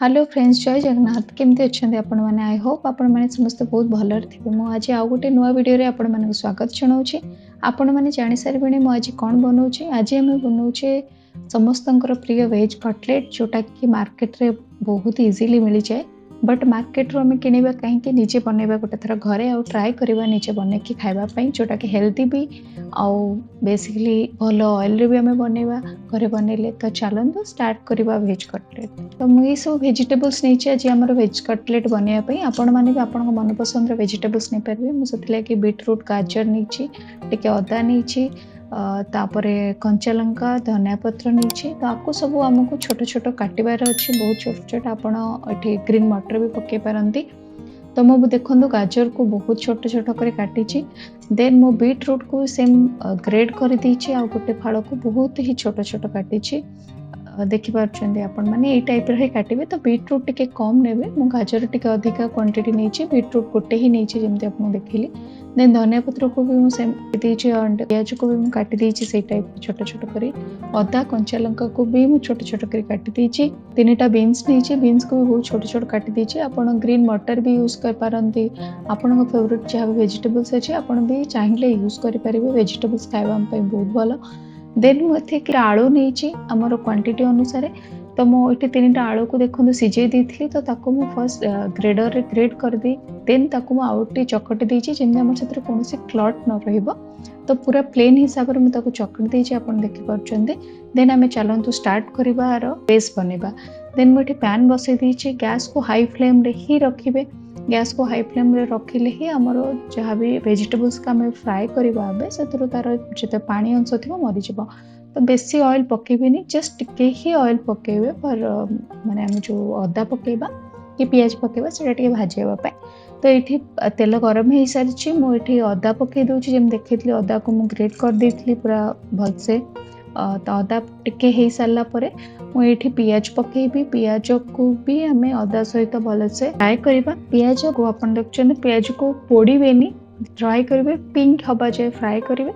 Hello friends जय जगन्नाथ केमती अच्छा आपण मैंने आई होप आपण मैंने समस्त बहुत भलर थे मुझे आज आउ गोटे नुआ वीडियो आपण मानक स्वागत जनाऊे आपण मैंने जानी सारे मुझे कौन बनाऊे आज आम बनाऊे समस्त प्रिय वेज कटलेट जोटा कि मार्केट रे बहुत इजिली मिल जाए बट मार्केट रो हमें किणवा कहीं निजे बनवा गोटे थर घरे आउ ट्राए करवा निजे बन कि खावाई जोटा कि हेल्दी भी आउ बेसिकली भल ऑयल भी आम बनवा घरे बनइले तो चलते स्टार्ट करवा वेज कटलेट तो मुझे सब वेजिटेबल्स नहीं आज आम वेज कटलेट बनवाई आपण मैंने भी आपण मनपसंद वेजिटेबल्स नहीं पारे मुझे बीटरूट गाजर नहीं टे अदा नहीं तापरे कंचा लंका धनिया पत्र नहीं तो आपको सब आमको छोट छोट काटबार अच्छी बहुत छोट छोट आपठी ग्रीन मटर भी पकई पारती तो मु देखो गाजर को बहुत छोट छोट कर काटी देन मो बीटरूट को सेम ग्रेड कर देछि आ गोटे फाड़ को बहुत ही छोट छोट काटी देखिपारे आपण मैंने ये टाइप ही काटे तो बीटरूट टिके कम ने मु गाजर टिके अधिका क्वांटिटी नहीं बीटरूट गोटे ही नहीं जमी आप देखिली देन धनिया पत्र को भी मुझे प्याज को भी मुझे काटी देछि से टाइप छोट छोट करी अदा कंचा लंका को भी मुझे छोट छोट कर काटी देछि तीनटा बीन्स नहीं बीन्स को भी बहुत छोट छोट काटी देछि आपण ग्रीन मटर भी यूज कर पारंती आपण फेवरेट जहाँ वेजिटेबल्स अच्छे आपण भी चाहिए यूज कर पारे वेजिटेबल्स खाइबा बहुत भल देन मुझे आलू नहीं आमर क्वांटिटी अनुसार तो मुझे तीनटा आलू को देखो सीझे दी तो ताको मु फर्स्ट ग्रेडर रे ग्रेड कर दी देन ताको मु आउटे चकटी देछि जेमि हमर क्षेत्र कोनोसी क्लॉट न रहइबो तो पूरा प्लेन हिसाब रे मु ताको चकटी देछि आपण देखि परछन्ते देन आमे चलंतु स्टार्ट करबा आरो बेस बनेबा देन मुझे पैन बसई देछि गैस को हाई फ्लेम रे ही रखिबे गैस को हाई फ्लेम रे रखिले ही आमर जहाँ भी वेजिटेबल्स का आम फ्राए करवा से तार जो पानी अंश थी मरी जा तो बेसी ऑयल पकेबेनी जस्ट टिके ही ऑयल पकेबे पर माने हम जो अदा पकेबा कि पियाज पकेबा सेटा टिके भाजेबा तो ये तेल गरम हो सारी मुझे अदा पकई दूसरी जमी देखी अदा को मुझे ग्रेट कर देती पूरा भलसे तो अदा टिके हो सारा पर मुझे पियाज पकेबी पियाज को भी आम अदा सहित भलसे फ्राए करवा पियाज को आप देखते पियाज को पोड़ेनि ट्राए करेंगे पिंक हवा जाए फ्राए करेंगे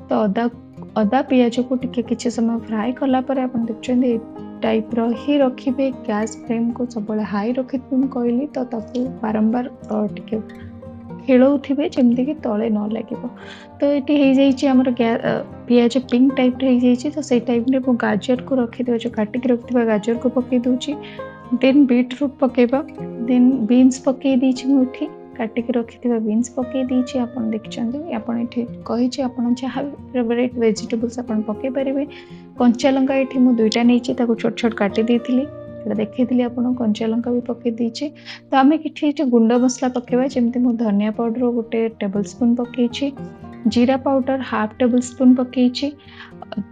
तो अदा अदा पियाज को टिके किसी समय फ्राए कलापर आप देखते टाइप ही रखिए गैस फ्लेम को सब हाई रखी कहली तो बारंबार टिके खेलौथिबे जमती कि तले न लगे तो ये आमर पियाज पिंक टाइप हो तो से टाइप में गाजर को रखिद जो काटिक रखा गाजर को पकई दूची देन बीटरूट पकेबा देन बीन्स पकई देछि मुठी काटिक रखि बीन्स पकई देछि आपन देखछन्ते आपन एठी कहिछि आपन जहाँ फेवरेट वेजिटेबल्स आपन पकई पारिबे कंचा लंका एठी मु दुईटा नैछि ताको छोट छोट काटी देथिली देखी आप कंचा लंका भी पकई देछि तो आम कि गुंड मसला पकेबा जमती मु धनिया पाउडर गोटे टेबल स्पून पकई जीरा पाउडर हाफ टेबल स्पून पकई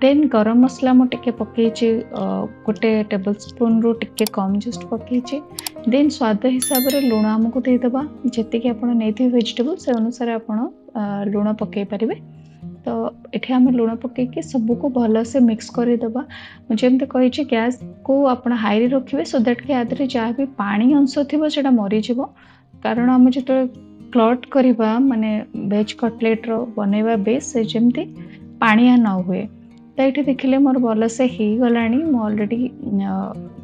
देन गरम मसला मुझे पकई गोटे टेबल स्पून रु टिके कम जस्ट पकई देन स्वाद हिसाब से लुण आमको देदेबा जी आप वेजिटेबल से अनुसार आप लुण पकई पारे तो ये आम लुण पकईकि सबको भल से मिक्स करदेबा मुझे कही गैस को आप हाई रे रखिए सो दैट कि आदि जहाँ भी पानी अंश थी से मरीज कारण आम जो क्लॉट करवा माने वेज कटलेट रो बनैबा बेस से जमती पानिया न हुए तो ये देखिले मोर भल से हो गला ऑलरेडी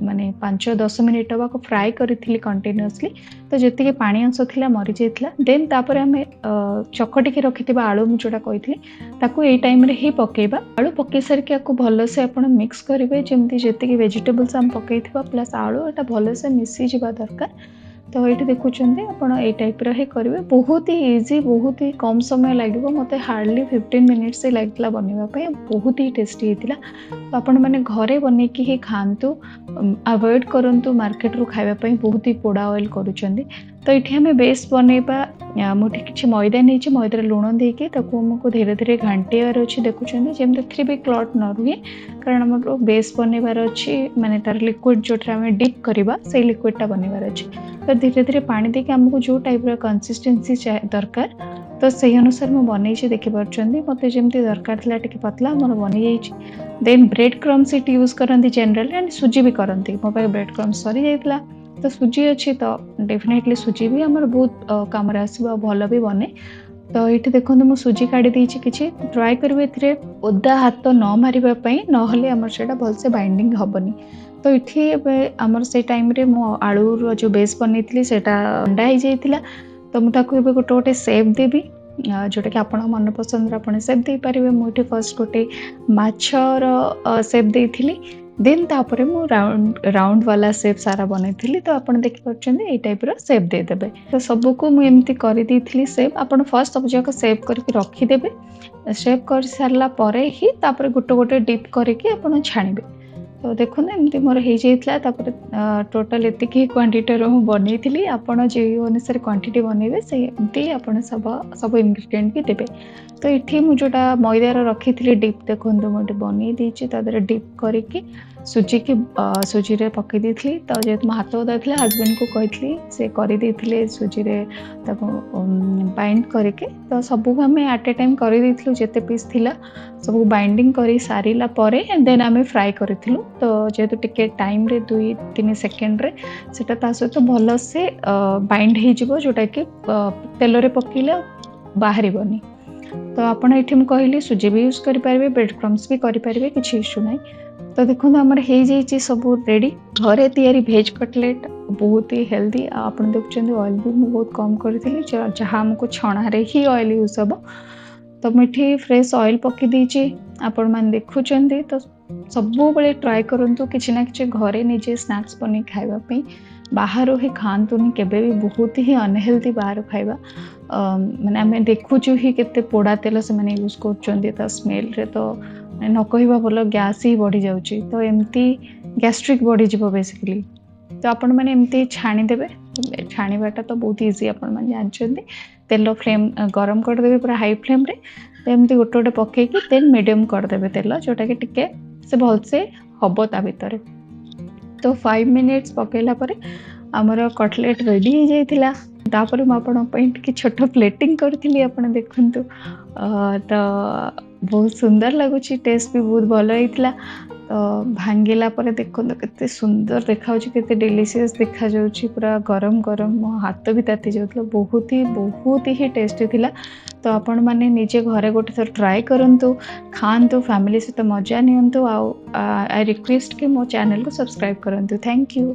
माने 5-10 मिनिट को फ्राए करी कंटिन्यूअसली तो जी पानी अंश थी मरी जाता देन तापर आम चकटिकी रखि आलू मुझा कही यही टाइम रे ही पकेबा आलू पकई सारिक भल से आप मिक्स करेंगे जमती जी वेजिटेबल्स आम पकई प्लस आलू यहाँ भल से मिसी जावा दरकार तो ये देखुं आप टाइप ही करेंगे बहुत ही इजी बहुत ही कम समय लगे मत हार्डली 15 मिनिट्स लगे बनवाई बहुत ही टेस्टी होता तो आपण मैंने घरे बनईकि ही खातु अवॉइड करूँ मार्केट रू खावाई बहुत ही पोड़ा ऑयल करुँच तो ये आम बेस बनवा मुझे किसी मैदा नहीं मैदा लुण देके आमको धीरे धीरे घाटियार अच्छे देखुं जमी भी क्लॉट न रुए कारण आम बेस बनवार अच्छी माने तार लिक्विड जो आम डिप करवा से लिक्विडटा बनवार अच्छे तो धीरे धीरे पानी देके आमको जो टाइप कंसिस्टेंसी दरकार तो से अनुसार मुझे बनई देखिपारे मत जमी दरकार था टे पतला मोर बनी जाइए then bread crumbs it use करती जनरली एंड सुजी भी करती मो पाखे ब्रेड क्रम्स सरी जाइए तो सुजी अच्छी तो डेफिनेटली सुजी भी आमर बहुत काम आसो भल भी बने तो ये देखो मुझे सुजी काढ़ी देछि किछि ट्राए करेंगे ओदा हाथ न मारिबा पई नहले आमर सेटा भल से बाइंडिंग हेनी तो इठी आमर से टाइम रे मो आलूर जो बेस बनी से अंडा हो जाइए। तो मुझे गोटे गोटे सेप देवी जोटा कि आप मन पसंद आप सेप दे पारे। मुझे फर्स्ट गोटे माछर सेप देती देन तापर मु राउंड वाला सेप सारा बनई। तो आप देखिए टाइप सेप देदेवे। तो सबको मुझे करदी सेप आप फर्स्ट सब जाक सेप करके रखिदेवे। सेप कर सारा पर ही तापर गोटे गोटे डिप करके आप छाणिबे। तो देखो एमती मोर हो जाता टोटाल एति क्वांटिटी बनई थी। आपड़ जो अनुसार क्वांटिटी बनइबे से एमती आप सब इनग्रेडिएंट भी देवे। तो ये मुझा मैदार रखी थी डिप देखो मुझे बनई देती डिप करके सुजी की सुजी रे पकई दी। तो जेहेतु मो हाथ ओदा था हजबैंड को कही से करदे सुजी रे बाइंड करके। तो सबको आम एट ए टाइम करदेलु जिते पीस थिला सब बाइंडिंग कर सारा पर देन आम फ्राए करूँ। तो जेहेतु टिके टाइम रे 2-3 सेकेंड रे सेटा ता सहित भल से बाइंड हो जोटा कि तेल रे पकेले बाहर बनी। तो आपड़ ये कहली सुजी भी यूज करेंगे ब्रेड क्रम्स भी करेंगे किसी इश्यू ना। तो देखो आमर हो जाइए सब रेडी घरे तैयारी भेज कटलेट बहुत ही हेल्दी। आप देखुं ऑयल भी मुझे बहुत कम करी जहाँ आमको छणारे ही ऑयल यूज हम। तो मुझे फ्रेश ऑयल पकई देची आपण मैंने देखुं। तो सब बेले ट्राए करूँ कि ना कि घरे निजे स्नैक्स बन खावाई बाहर ही खातुनि केबे भी बहुत ही अनहेल्दी बाहर खाइबा। माने आम देखुचु ही केते पोड़ा तेल से मैंने यूज कर स्मेल रे। तो न कहवा भल गैस ही बढ़ी जाउची। तो एमती गैस्ट्रिक बढ़ी जीवो बेसिकली। तो आपण मैंने एमती छाणीदेवे। छाणीबाटा तो बहुत इजी आप जानते। तेल फ्लेम गरम करदेवे पूरा हाई फ्लेम रे। तो एमती गोटे गोटे पकईकी देन मीडियम करदेवे तेल जोटा कि टिके से भलसे हम ता भितर। तो 5 मिनिट्स पकईला परे आमर कटलेट रेडी हो जाइथिला। तापर मुझे छोट प्लेटिंग करी आप देखु। तो बहुत सुंदर लगुच टेस्ट भी बहुत भल होता। तो भांगिला देखो केते सुंदर देखा केते डिलीशियस देखा जाउची पूरा गरम गरम मो हाथ भी ताती जाउतला बहुत ही टेस्टी थिला। तो आपण माने निजे घरे गोटे थर ट्राए करंतु खांतु फैमिली सहित मजा नियंतु। आई रिक्वेस्ट कि मो चैनल को सब्सक्राइब करंतु। Thank you.